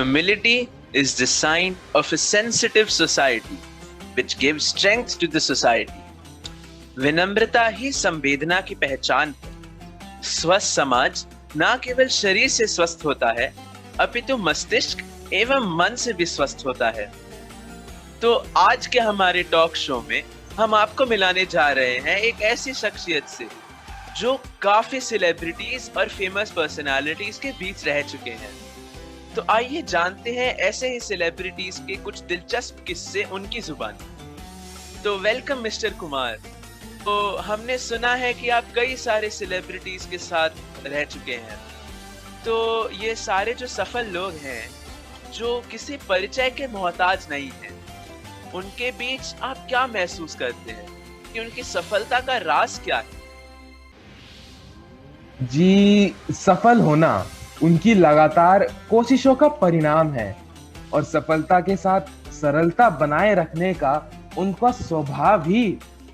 Humility is the sign of a sensitive society which gives strength to the society. विनम्रता ही संवेदना की पहचान है। स्वस्थ समाज न केवल शरीर से स्वस्थ होता है, अपितु मस्तिष्क एवं मन से भी स्वस्थ होता है। तो आज के हमारे टॉक शो में हम आपको मिलाने जा रहे हैं एक ऐसी शख्सियत से जो काफी सेलिब्रिटीज और फेमस पर्सनालिटीज के बीच रह चुके हैं। तो आइए जानते हैं ऐसे ही सेलिब्रिटीज के कुछ दिलचस्प किस्से उनकी जुबान। तो वेलकम मिस्टर कुमार। तो हमने सुना है कि आप कई सारे सेलिब्रिटीज के साथ रह चुके हैं। तो ये सारे जो सफल लोग हैं जो किसी परिचय के मोहताज नहीं हैं, उनके बीच आप क्या महसूस करते हैं कि उनकी सफलता का राज क्या है? जी, सफल होना उनकी लगातार कोशिशों का परिणाम है और सफलता के साथ सरलता बनाए रखने का उनका स्वभाव ही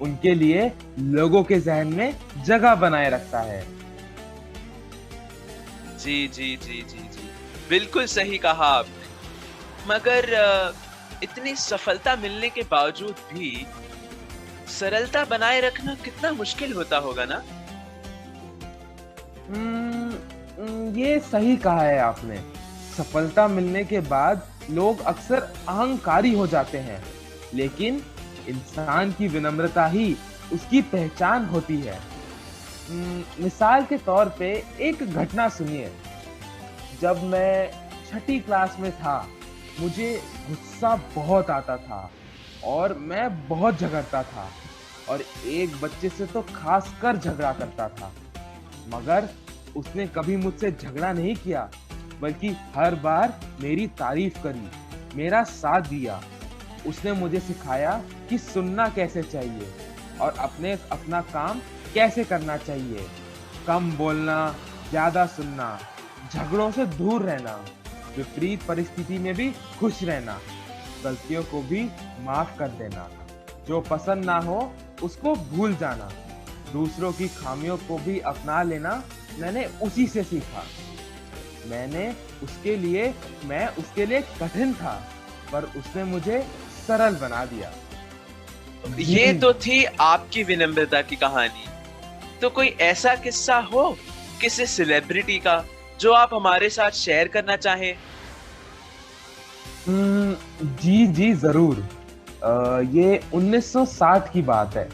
उनके लिए लोगों के जहन में जगह बनाए रखता है। जी जी जी जी जी, बिल्कुल सही कहा आपने। मगर इतनी सफलता मिलने के बावजूद भी सरलता बनाए रखना कितना मुश्किल होता होगा ना? ये सही कहा है आपने। सफलता मिलने के बाद लोग अक्सर अहंकारी हो जाते हैं, लेकिन इंसान की विनम्रता ही उसकी पहचान होती है। मिसाल के तौर पे एक घटना सुनिए। जब मैं छठी क्लास में था, मुझे गुस्सा बहुत आता था और मैं बहुत झगड़ता था और एक बच्चे से तो खासकर झगड़ा करता था। मगर उसने कभी मुझसे झगड़ा नहीं किया, बल्कि हर बार मेरी तारीफ करी, मेरा साथ दिया। उसने मुझे सिखाया कि सुनना कैसे चाहिए और अपना काम कैसे करना चाहिए। कम बोलना, ज्यादा सुनना, झगड़ों से दूर रहना, विपरीत परिस्थिति में भी खुश रहना, गलतियों को भी माफ कर देना, जो पसंद ना हो उसको भूल जाना, दूसरों की खामियों को भी अपना लेना मैंने उसी से सीखा। मैं उसके लिए कठिन था, पर उसने मुझे सरल बना दिया। ये तो थी आपकी विनम्रता की कहानी। तो कोई ऐसा किस्सा हो किसी सेलिब्रिटी का जो आप हमारे साथ शेयर करना चाहें? जी जरूर। ये 1960 की बात है।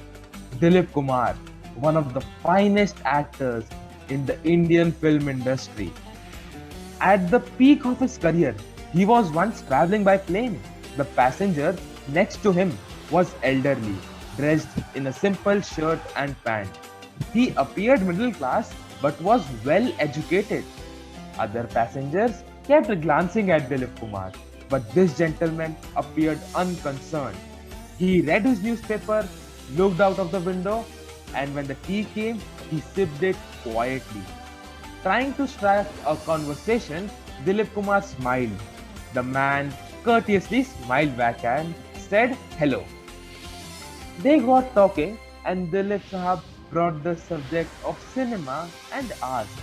Dilip Kumar, one of the finest actors in the Indian film industry. At the peak of his career, he was once traveling by plane. The passenger next to him was elderly, dressed in a simple shirt and pant. He appeared middle class but was well educated. Other passengers kept glancing at Dilip Kumar, but this gentleman appeared unconcerned. He read his newspaper, looked out of the window, and when the tea came, he sipped it quietly. Trying to strike a conversation, Dilip Kumar smiled. The man courteously smiled back and said hello. They got talking, and Dilip Sahab brought the subject of cinema and asked,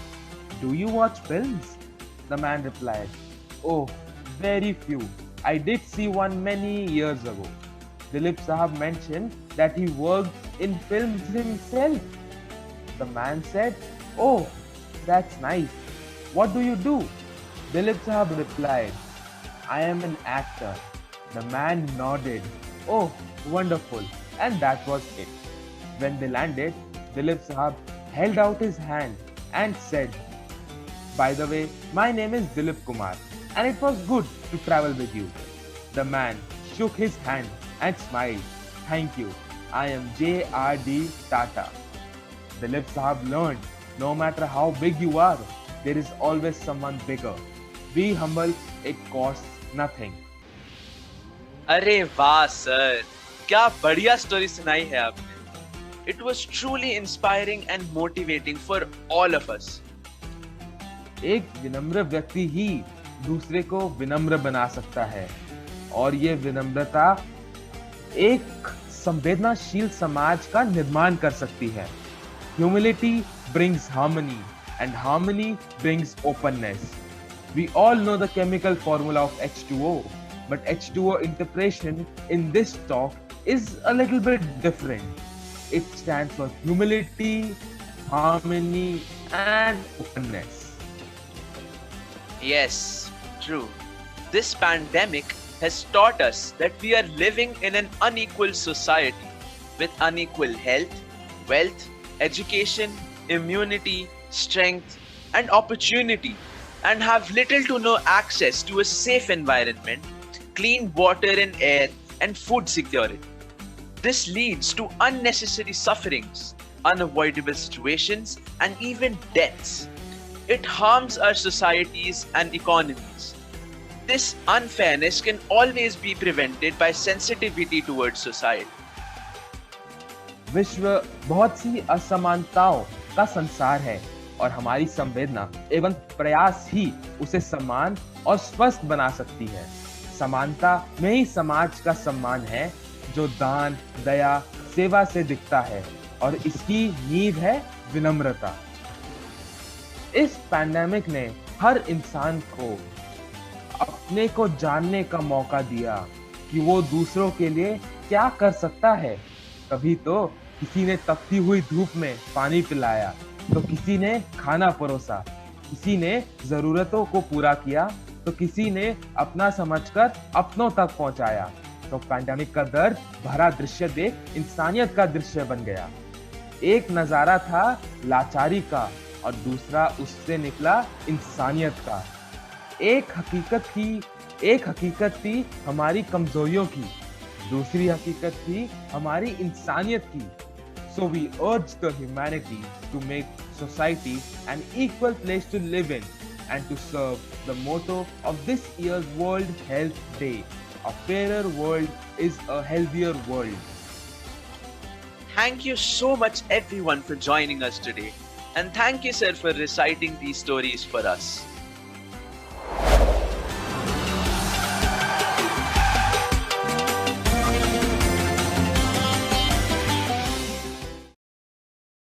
"Do you watch films?" The man replied, "Oh, very few. I did see one many years ago." Dilip Sahab mentioned that he worked in films himself. The man said, "Oh, that's nice. What do you do?" Dilip Sahab replied, "I am an actor." The man nodded. "Oh, wonderful." And that was it. When they landed, Dilip Sahab held out his hand and said, "By the way, my name is Dilip Kumar and it was good to travel with you." The man shook his hand and smiled. "Thank you. I am J.R.D. Tata." Dilip Sahab learned, no matter how big you are, there is always someone bigger. Be humble, it costs nothing. अरे वाह sir, क्या बढ़िया story सुनाई है आपने। It was truly inspiring and motivating for all of us. एक विनम्र व्यक्ति ही दूसरे को विनम्र बना सकता है और ये विनम्रता एक संवेदनशील समाज का निर्माण कर सकती है। Humility brings harmony and harmony brings openness. We all know the chemical formula of H2O, but H2O interpretation in this talk is a little bit different. It stands for humility, harmony, and openness. Yes, true. This pandemic has taught us that we are living in an unequal society with unequal health, wealth, education, immunity, strength, and opportunity, and have little to no access to a safe environment, clean water and air, and food security. This leads to unnecessary sufferings, unavoidable situations, and even deaths. It harms our societies and economies. This unfairness can always be prevented by sensitivity towards society. विश्व बहुत सी असमानताओं का संसार है और हमारी संवेदना एवं प्रयास ही उसे समान और स्वस्थ बना सकती है। समानता में ही समाज का सम्मान है जो दान, दया, सेवा से दिखता है और इसकी नींव है विनम्रता। इस पैंडेमिक ने हर इंसान को अपने को जानने का मौका दिया कि वो दूसरों के लिए क्या कर सकता है। कभी तो किसी ने तपती हुई धूप में पानी पिलाया, तो किसी ने खाना परोसा, किसी ने जरूरतों को पूरा किया, तो किसी ने अपना समझकर अपनों तक पहुंचाया। तो पैंडेमिक का दर्द भरा दृश्य देख इंसानियत का दृश्य बन गया। एक नजारा था लाचारी का और दूसरा उससे निकला इंसानियत का। एक हकीकत थी हमारी कमजोरियों की, दूसरी हकीकत थी हमारी इंसानियत की। So we urge the humanity to make society an equal place to live in and to serve the motto of this year's World Health Day. A fairer world is a healthier world. Thank you so much everyone for joining us today. And thank you sir for reciting these stories for us.